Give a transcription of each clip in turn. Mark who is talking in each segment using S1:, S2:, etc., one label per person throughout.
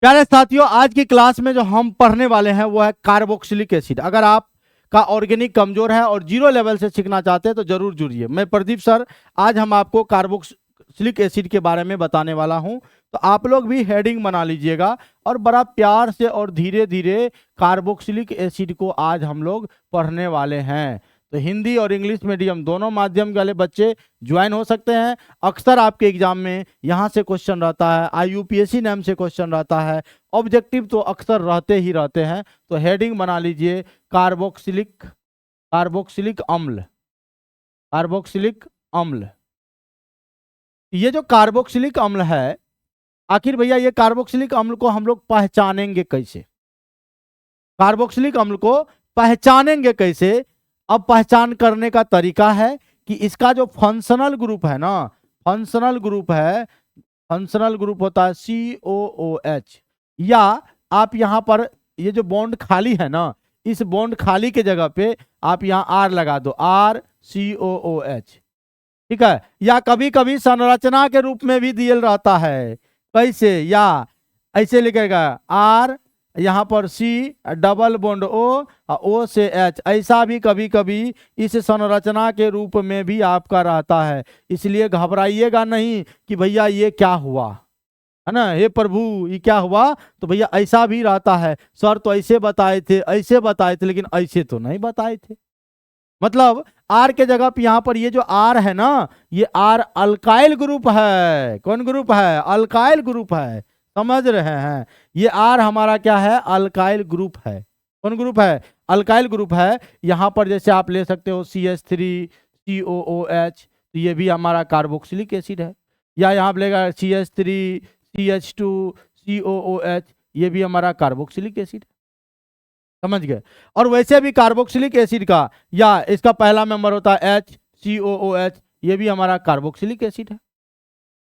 S1: प्यारे साथियों, आज की क्लास में जो हम पढ़ने वाले हैं वो है कार्बोक्सिलिक एसिड। अगर आप का ऑर्गेनिक कमजोर है और जीरो लेवल से सीखना चाहते हैं तो जरूर जुड़िए। मैं प्रदीप सर, आज हम आपको कार्बोक्सिलिक एसिड के बारे में बताने वाला हूं, तो आप लोग भी हेडिंग बना लीजिएगा और बड़ा प्यार से और धीरे धीरे कार्बोक्सिलिक एसिड को आज हम लोग पढ़ने वाले हैं। तो हिंदी और इंग्लिश मीडियम दोनों माध्यम वाले बच्चे ज्वाइन हो सकते हैं। अक्सर आपके एग्जाम में यहाँ से क्वेश्चन रहता है, IUPAC नाम से क्वेश्चन रहता है, ऑब्जेक्टिव तो अक्सर रहते ही रहते हैं। तो हेडिंग बना लीजिए कार्बोक्सिलिक अम्ल। कार्बोक्सिलिक अम्ल, ये जो कार्बोक्सिलिक अम्ल है, आखिर भैया ये कार्बोक्सिलिक अम्ल को हम लोग पहचानेंगे कैसे? कार्बोक्सिलिक अम्ल को पहचानेंगे कैसे? अब पहचान करने का तरीका है कि इसका जो फंक्शनल ग्रुप है ना, फंक्शनल ग्रुप होता है COOH, या आप यहां पर ये जो बॉन्ड खाली है ना, इस बॉन्ड खाली के जगह पे आप यहां R लगा दो, RCOOH, ठीक है। या कभी कभी संरचना के रूप में भी दिया रहता है, कैसे? या ऐसे लिखेगा R, यहाँ पर C, डबल बॉन्ड O से H, ऐसा भी कभी कभी इस संरचना के रूप में भी आपका रहता है। इसलिए घबराइएगा नहीं कि भैया ये क्या हुआ, है ना, हे प्रभु ये क्या हुआ। तो भैया ऐसा भी रहता है, सर तो ऐसे बताए थे, ऐसे बताए थे, लेकिन ऐसे तो नहीं बताए थे। मतलब आर के जगह पे यहाँ पर ये जो आर है ना, ये आर अल्काइल ग्रुप है। कौन ग्रुप है? अल्काइल ग्रुप है, समझ रहे हैं? ये आर हमारा क्या है? अल्काइल ग्रुप है। कौन ग्रुप है? अल्काइल ग्रुप है। यहाँ पर जैसे आप ले सकते हो CH3 COOH, तो ये भी हमारा कार्बोक्सिलिक एसिड है। या यहाँ पर लेगा CH3 CH2 COOH, ये भी हमारा कार्बोक्सिलिक एसिड है। समझ गए? और वैसे भी कार्बोक्सिलिक एसिड का या इसका पहला मेंबर होता है HCOOH, ये भी हमारा कार्बोक्सिलिक एसिड है।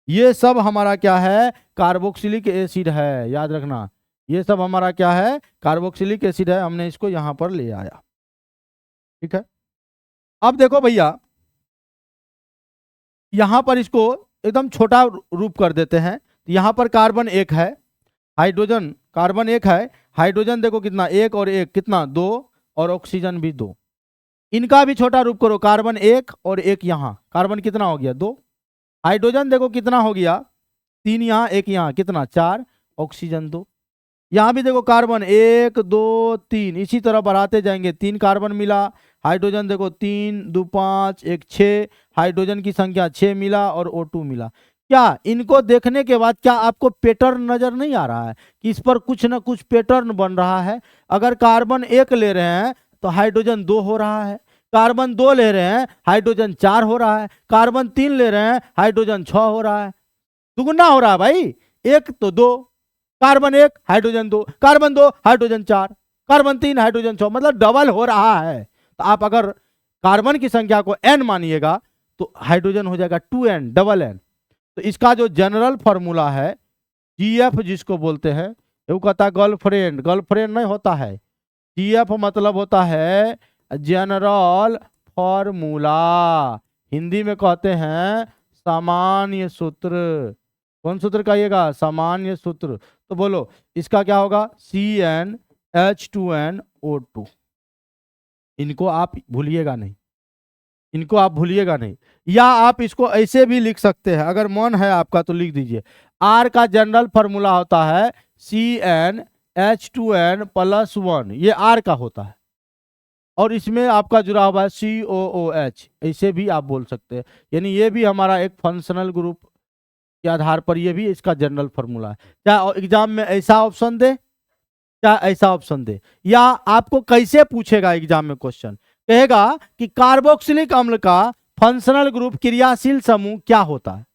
S1: ये सब हमारा क्या है? कार्बोक्सिलिक एसिड है, याद रखना। ये सब हमारा क्या है? कार्बोक्सिलिक एसिड है। हमने इसको यहां पर ले आया, ठीक है। अब देखो भैया, यहां पर इसको एकदम छोटा रूप कर देते हैं। यहां पर कार्बन एक है, हाइड्रोजन, कार्बन एक है, हाइड्रोजन देखो कितना, एक और एक कितना, दो, और ऑक्सीजन भी दो। इनका भी छोटा रूप करो, कार्बन एक और एक, यहां कार्बन कितना हो गया? दो। हाइड्रोजन देखो कितना हो गया? तीन यहां, एक यहां, कितना? चार, ऑक्सीजन दो। यहां भी देखो कार्बन एक दो तीन, इसी तरह बढ़ाते जाएंगे, तीन कार्बन मिला, हाइड्रोजन देखो तीन दो पांच, एक छः, हाइड्रोजन की संख्या 6 मिला और O2 मिला। क्या इनको देखने के बाद क्या आपको पैटर्न नजर नहीं आ रहा है कि इस पर कुछ ना कुछ पैटर्न बन रहा है? अगर कार्बन एक ले रहे हैं तो हाइड्रोजन दो हो रहा है, कार्बन दो ले रहे हैं हाइड्रोजन चार हो रहा है, कार्बन तीन ले रहे हैं हाइड्रोजन 6 हो रहा है। दुगुना हो रहा है भाई, एक तो दो, कार्बन एक हाइड्रोजन दो, कार्बन दो हाइड्रोजन चार, कार्बन तीन हाइड्रोजन 6, मतलब डबल हो रहा है। तो आप अगर कार्बन की संख्या को n मानिएगा तो हाइड्रोजन हो जाएगा 2n, डबल n। तो इसका जो जनरल फॉर्मूला है GF, जिसको बोलते हैं, वो कहता है गर्लफ्रेंड। गर्लफ्रेंड नहीं होता है, GF मतलब होता है जनरल फॉर्मूला, हिंदी में कहते हैं सामान्य सूत्र। कौन सूत्र कहिएगा? सामान्य सूत्र। तो बोलो इसका क्या होगा? CnH2nO2। इनको आप भूलिएगा नहीं, इनको आप भूलिएगा नहीं। या आप इसको ऐसे भी लिख सकते हैं, अगर मन है आपका तो लिख दीजिए। R का जनरल फॉर्मूला होता है CnH2n+1, ये R का होता है, और इसमें आपका जुड़ा हुआ है COOH, ऐसे भी आप बोल सकते हैं। यानी ये भी हमारा एक फंक्शनल ग्रुप के आधार पर ये भी इसका जनरल फॉर्मूला है। क्या एग्जाम में ऐसा ऑप्शन दे, क्या ऐसा ऑप्शन दे, या आपको कैसे पूछेगा एग्जाम में क्वेश्चन? कहेगा कि कार्बोक्सिलिक अम्ल का फंक्शनल ग्रुप क्रियाशील समूह क्या होता है।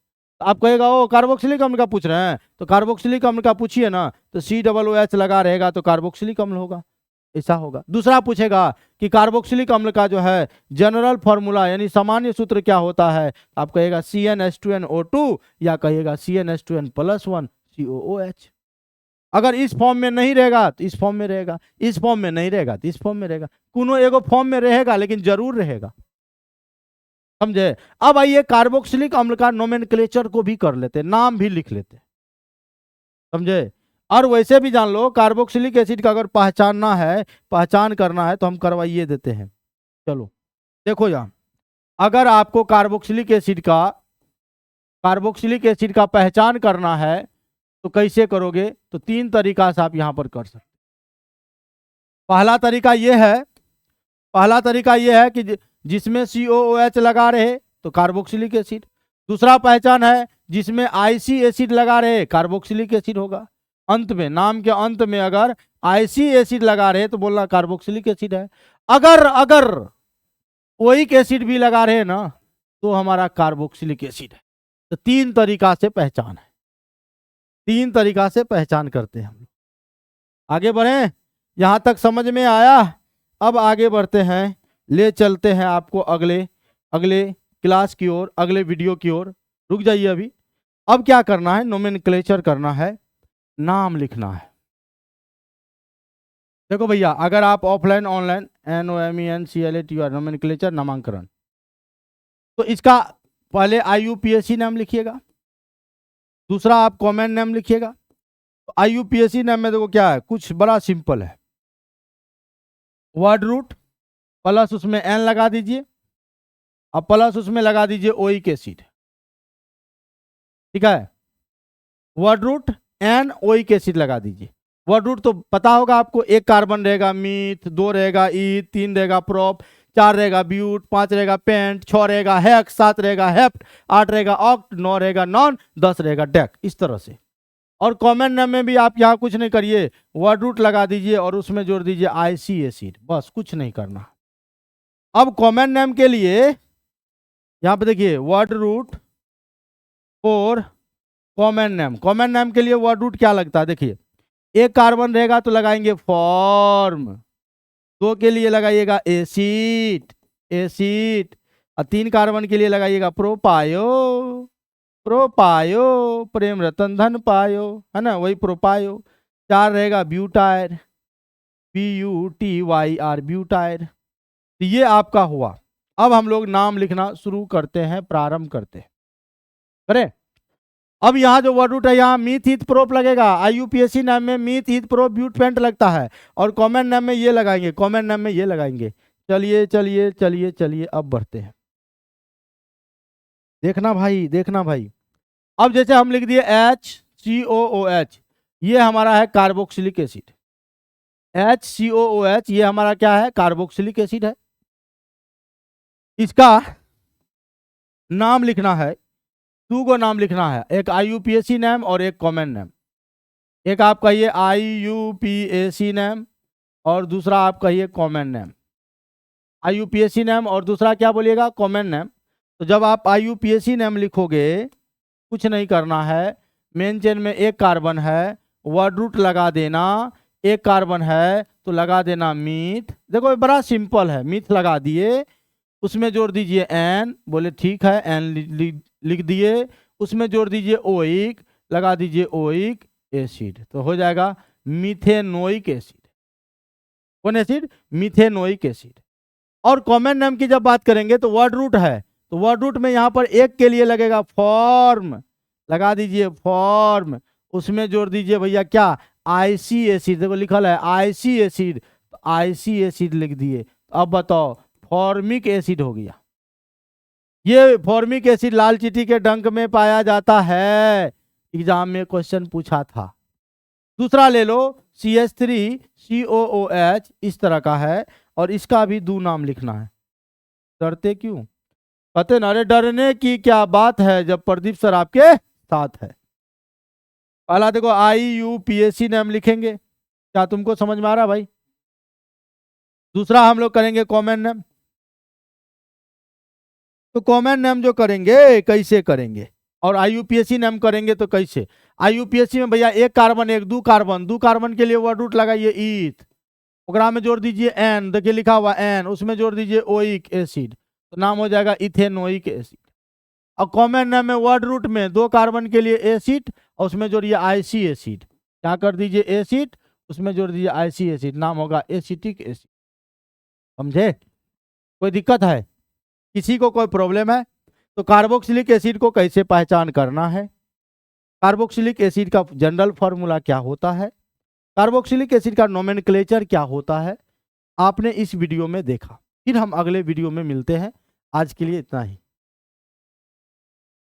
S1: तो आप कहेगा ओ कार्बोक्सिलिक अम्ल का पूछ रहे हैं, तो कार्बोक्सिलिक अम्ल का पूछिए ना, तो COOH लगा रहेगा तो कार्बोक्सिलिक अम्ल होगा, ऐसा होगा। दूसरा पूछेगा कि कार्बोक्सिलिक अम्ल का जो है जनरल फॉर्मूला यानी सामान्य सूत्र क्या होता है, आप कहेगा CnH2nO2, या कहिएगा CnH2n+1 COOH। अगर इस फॉर्म में नहीं रहेगा तो इस फॉर्म में रहेगा, इस फॉर्म में नहीं रहेगा तो इस फॉर्म में रहेगा, कोनो एगो फॉर्म में रहेगा लेकिन जरूर रहेगा, समझे? अब आइए कार्बोक्सिलिक अम्ल का नोमेनक्लेचर को भी कर लेते, नाम भी लिख लेते, समझे? और वैसे भी जान लो कार्बोक्सिलिक एसिड का अगर पहचान करना है तो हम करवाइए देते हैं। चलो देखो यहाँ, अगर आपको कार्बोक्सिलिक एसिड का पहचान करना है तो कैसे करोगे, तो 3 तरीका से आप यहां पर कर सकते। पहला तरीका यह है कि जिसमें COOH लगा रहे तो कार्बोक्सिलिक एसिड। दूसरा पहचान है जिसमें IC एसिड लगा रहे कार्बोक्सिलिक एसिड होगा। अंत में, नाम के अंत में अगर IC एसिड लगा रहे तो बोलना कार्बोक्सिलिक एसिड है। अगर ओइक एसिड भी लगा रहे ना तो हमारा कार्बोक्सिलिक एसिड है। तो 3 तरीका से पहचान है, 3 तरीका से पहचान करते हैं हम। आगे बढ़े, यहां तक समझ में आया? अब आगे बढ़ते हैं, ले चलते हैं आपको अगले क्लास की ओर, अगले वीडियो की ओर। रुक जाइए अभी। अब क्या करना है, नोमेनक्लेचर करना है, नाम लिखना है। देखो भैया, अगर आप ऑफलाइन ऑनलाइन NOMENCLATUR नोमेनक्लेचर नामांकन, तो इसका पहले IUPAC नाम लिखिएगा, दूसरा आप कॉमन नेम लिखिएगा। तो IUPAC नेम में देखो क्या है, कुछ बड़ा सिंपल है। वर्ड रूट प्लस उसमें N लगा दीजिए, अब प्लस उसमें लगा दीजिए ओइक एसिड। ठीक है, word root N oic acid लगा दीजिए। वर्ड रूट तो पता होगा आपको, 1 कार्बन रहेगा मीथ, 2 रहेगा ईथ, 3 रहेगा प्रोप, 4 रहेगा ब्यूट, 5 रहेगा पेंट, 6 रहेगा हेक्स, 7 रहेगा हेप्ट, 8 रहेगा ऑक्ट, 9 रहेगा नॉन, 10 रहेगा डेक, इस तरह से। और कॉमन नेम में भी आप यहाँ कुछ नहीं करिए, वर्ड रूट लगा दीजिए और उसमें जोड़ दीजिए IC एसिड, बस कुछ नहीं करना। अब कॉमन नेम के लिए यहाँ पे देखिए, वर्ड रूट और कॉमन नेम के लिए वर्ड रूट क्या लगता है, देखिए 1 कार्बन रहेगा तो लगाएंगे फॉर्म, 2 के लिए लगाइएगा एसिड, और 3 कार्बन के लिए लगाइएगा प्रोपायो, प्रेम रतन धन पायो, है ना, वही प्रोपायो। 4 रहेगा ब्यूटायर, BUTYR ब्यूटायर। तो ये आपका हुआ। अब हम लोग नाम लिखना शुरू करते हैं, प्रारंभ करते हैं, करें। अब यहाँ जो वर्ड रूट है, यहाँ मीथ ईथ प्रोप लगेगा। IUPAC नाम में मीथ ईथ प्रोप ब्यूट पेंट लगता है, और कॉमन नाम में ये लगाएंगे, चलिए अब बढ़ते हैं। देखना भाई, अब जैसे हम लिख दिए HCOOH, ये हमारा है कार्बोक्सिलिक एसिड। HCOOH ये हमारा क्या है, कार्बोक्सिलिक एसिड है। इसका नाम लिखना है, 2 को नाम लिखना है, एक IUPAC नेम और एक कॉमन नेम। एक आप कहिए IUPAC नेम और दूसरा आप कहिए कॉमन नेम। IUPAC नेम और दूसरा क्या बोलिएगा, कॉमन नेम। तो जब आप IUPAC नेम लिखोगे, कुछ नहीं करना है, मेन चेन में 1 कार्बन है, वर्ड रूट लगा देना, 1 कार्बन है तो लगा देना मीथ। देखो बड़ा सिंपल है, मीथ लगा दिए, उसमें जोड़ दीजिए N, बोले ठीक है, N लिख दिए, उसमें जोड़ दीजिए ओइक, लगा दीजिए ओइक एसिड, तो हो जाएगा मीथेनोइक एसिड। कौन एसिड, मीथेनोइक एसिड। और कॉमन नेम की जब बात करेंगे तो वर्ड रूट है, तो वर्ड रूट में यहाँ पर 1 के लिए लगेगा फॉर्म, लगा दीजिए फॉर्म, उसमें जोड़ दीजिए भैया क्या, IC एसिड। देखो लिखल है IC एसिड, तो IC एसिड लिख दिए। अब बताओ, फॉर्मिक एसिड हो गया। ये फॉर्मिक एसिड लाल चींटी के डंक में पाया जाता है, एग्जाम में क्वेश्चन पूछा था। दूसरा ले लो CH3COOH, इस तरह का है, और इसका भी 2 नाम लिखना है। डरते क्यों, कहते ना, अरे डरने की क्या बात है जब प्रदीप सर आपके साथ है। पहला देखो IUPAC नाम लिखेंगे, क्या तुमको समझ में आ रहा भाई? दूसरा हम लोग करेंगे कॉमन नेम। तो कॉमन नेम जो करेंगे कैसे करेंगे, और IUPAC नेम करेंगे तो कैसे। IUPAC में भैया 1 कार्बन 2 कार्बन, 2 कार्बन के लिए वर्ड रूट लगाइए ईथ, ओकरा में जोड़ दीजिए N, देखिए लिखा हुआ N, उसमें जोड़ दीजिए ओइक एसिड, तो नाम हो जाएगा इथेनोइक एसिड। और कॉमन नेम में वर्ड रूट में 2 कार्बन के लिए एसिड, और उसमें जोड़िए IC एसिड, क्या कर दीजिए एसिड, उसमें जोड़ दीजिए IC एसिड, नाम होगा एसिटिक एसिड। समझे? कोई दिक्कत है, किसी को कोई प्रॉब्लम है? तो कार्बोक्सिलिक एसिड को कैसे पहचान करना है, कार्बोक्सिलिक एसिड का जनरल फॉर्मूला क्या होता है, कार्बोक्सिलिक एसिड का नोमेनक्लेचर क्या होता है, आपने इस वीडियो में देखा। फिर हम अगले वीडियो में मिलते हैं। आज के लिए इतना ही।